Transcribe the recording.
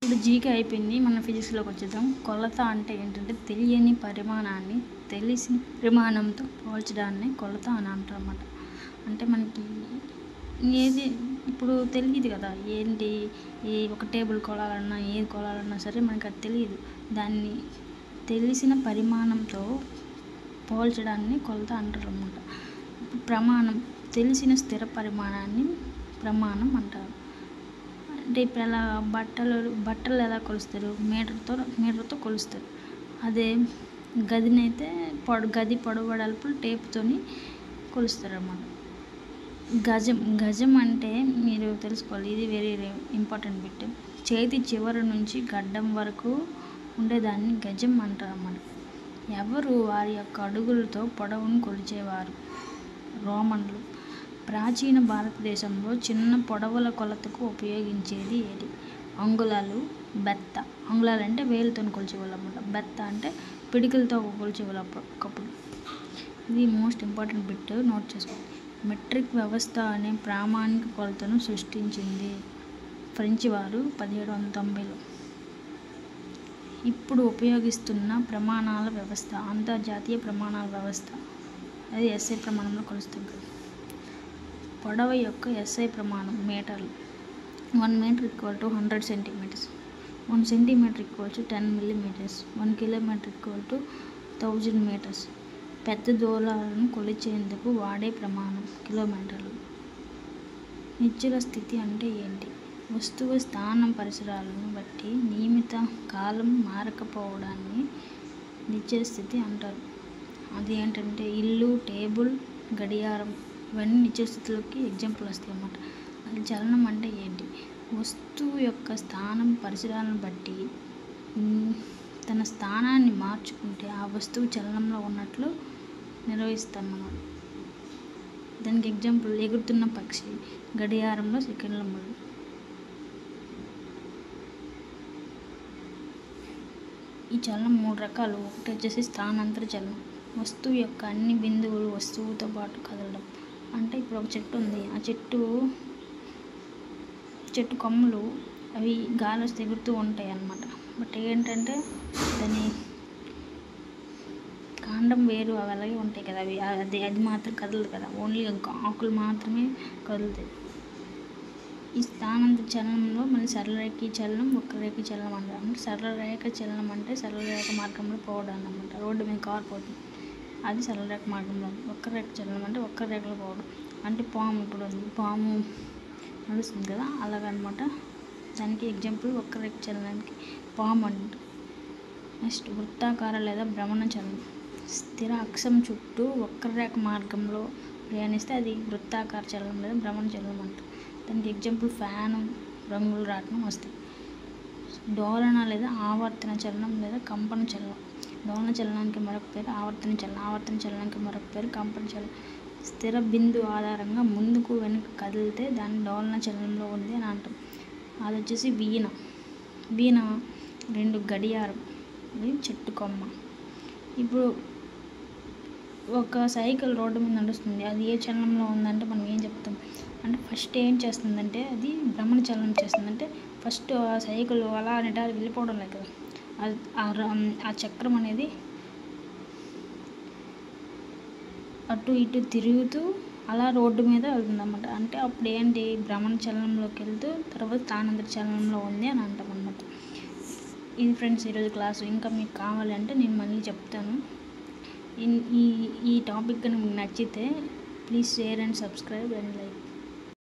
ఇప్పుడు జీకే అయిపోయింది. మన ఫిజిక్స్లోకి వచ్చేద్దాం. కొలత అంటే ఏంటంటే తెలియని పరిమాణాన్ని తెలిసిన పరిమాణంతో పోల్చడాన్ని కొలత అని అంటారు అన్నమాట. అంటే మనకి ఏది ఇప్పుడు తెలియదు కదా, ఏంటి ఏ ఒక టేబుల్ కొలాలన్నా ఏది కొలాలన్నా సరే మనకి అది తెలియదు. దాన్ని తెలిసిన పరిమాణంతో పోల్చడాన్ని కొలత అంటారు అన్నమాట. ప్రమాణం తెలిసిన స్థిర పరిమాణాన్ని ప్రమాణం అంటారు. అంటే ఇప్పుడు ఎలా బట్టలు ఎలా కొలుస్తారు? మీటర్తో కొలుస్తారు. అదే గదినైతే గది పొడవు వెడల్పులు టేపుతోని కొలుస్తారు అన్నమాట. గజం అంటే మీరు తెలుసుకోవాలి, ఇది వెరీ ఇంపార్టెంట్ బిట్. చేతి చివరి నుంచి గడ్డం వరకు ఉండేదాన్ని గజం అంటారు అన్నమాట. ఎవరు వారి యొక్క అడుగులతో పొడవును కొలిచేవారు? రోమన్లు. ప్రాచీన భారతదేశంలో చిన్న పొడవుల కొలతకు ఉపయోగించేది ఏది? అంగుళాలు, బెత్త. అంగుళాలు అంటే వేలుతో కొలిచేవాళ్ళు అన్నమాట. బెత్త అంటే పిడికిలతో కొలిచేవాళ్ళు ఒకప్పుడు. ఇది మోస్ట్ ఇంపార్టెంట్ బిట్, నోట్ చేసుకోండి. మెట్రిక్ వ్యవస్థ అనే ప్రామాణిక కొలతను సృష్టించింది ఫ్రెంచి వారు 1790లో. ఇప్పుడు ఉపయోగిస్తున్న ప్రమాణాల వ్యవస్థ అంతర్జాతీయ ప్రమాణాల వ్యవస్థ. అది ఎస్ఐ ప్రమాణంలో కొలుస్తాం కదా. పొడవు యొక్క ఎస్ఐ ప్రమాణం మీటర్లు. 1 metre = 100 centimetres. 1 centimetre = 10 millimetres. 1 kilometre = 1000 metres. పెద్ద దూరాలను కొలిచేందుకు వాడే ప్రమాణం కిలోమీటర్లు. నిశ్చల స్థితి అంటే ఏంటి? వస్తువు స్థానం పరిసరాలను బట్టి నియమిత కాలం మారకపోవడాన్ని నిశ్చల స్థితి అంటారు. అది ఏంటంటే ఇల్లు, టేబుల్, గడియారం ఇవన్నీ నిశ్చల స్థితిలోకి ఎగ్జాంపుల్ వస్తాయి అన్నమాట. అది చలనం అంటే ఏంటి? వస్తువు యొక్క స్థానం పరిసరాలను బట్టి తన స్థానాన్ని మార్చుకుంటే ఆ వస్తువు చలనంలో ఉన్నట్లు నిర్వహిస్తాం మనం. దానికి ఎగ్జాంపుల్ ఎగురుతున్న పక్షి, గడియారంలో సెకండ్ల ముళ్ళు. ఈ చలనం 3 రకాలు. ఒకటి వచ్చేసి స్థానాంతర చలనం. వస్తువు యొక్క అన్ని బిందువులు వస్తువుతో పాటు కదలడం. అంటే ఇప్పుడు ఒక చెట్టు ఉంది, ఆ చెట్టు కొమ్మలు అవి గాలి వస్తే ఎగురుతూ ఉంటాయి అన్నమాట. బట్ ఏంటంటే దాని కాండం వేరు అవి అలాగే ఉంటాయి కదా, అది మాత్రం కదలదు కదా, ఓన్లీ ఆకులు మాత్రమే కదులుతాయి. ఈ స్థానాంతర చలనంలో మళ్ళీ సరళరేఖీ చలనం, వక్రరేఖీ చలనం అంటారు. అంటే సరళరేఖ చలనం అంటే సరళరేఖ మార్గంలో పోవడం అన్నమాట. రోడ్డు మీద కారు పోతుంది, అది సరళరేఖ మార్గంలో. వక్రరేఖ చలనం అంటే వక్రరేఖలో పోవడం. అంటే పాము ఇప్పుడు ఉంది, పాము నడుస్తుంది కదా, అలాగనమాట. దానికి ఎగ్జాంపుల్ వక్రరేఖ చలనానికి పాము అంట. నెక్స్ట్ వృత్తాకార లేదా భ్రమణ చలనం. స్థిర అక్షం చుట్టూ వక్రరేఖ మార్గంలో ప్రయాణిస్తే అది వృత్తాకార చలనం లేదా భ్రమణ చలనం అంట. దానికి ఎగ్జాంపుల్ ఫ్యాను, రంగుల రాట్నం వస్తాయి. డోలన లేదా ఆవర్తన చలనం లేదా కంపన చలనం. డోలన చలనానికి మరొక పేరు ఆవర్తన చలనం. ఆవర్తన చలనానికి మరొక పేరు కంపన చలనం. స్థిర బిందు ఆధారంగా ముందుకు వెనుక కదిలితే దాన్ని డోలన చలనంలో ఉంది అని అంటాం. అది వచ్చేసి వీణ. 2 గడియారం, ఇది చెట్టు కొమ్మ. ఇప్పుడు ఒక సైకిల్ రోడ్డు మీద నడుస్తుంది, అది ఏ చలనంలో ఉందంటే మనం ఏం చెప్తాం అంటే ఫస్ట్ ఏం చేస్తుందంటే అది భ్రమణ చలనం చేస్తుందంటే ఫస్ట్ ఆ సైకిల్ అలా నిటారు వెళ్ళిపోవడం లేదు కదా, ఆ చక్రం అనేది అటు ఇటు తిరుగుతూ అలా రోడ్డు మీద వెళ్తుందన్నమాట. అంటే అప్పుడు ఏంటి భ్రమణ చలనంలోకి వెళ్తూ తర్వాత స్థానాంతర చలనంలో ఉంది అని అంటాం అన్నమాట. ఇది ఫ్రెండ్స్ ఈరోజు క్లాసు. ఇంకా మీకు కావాలంటే నేను మళ్ళీ చెప్తాను. ఈ టాపిక్ కనుక మీకు నచ్చితే please share and subscribe and like.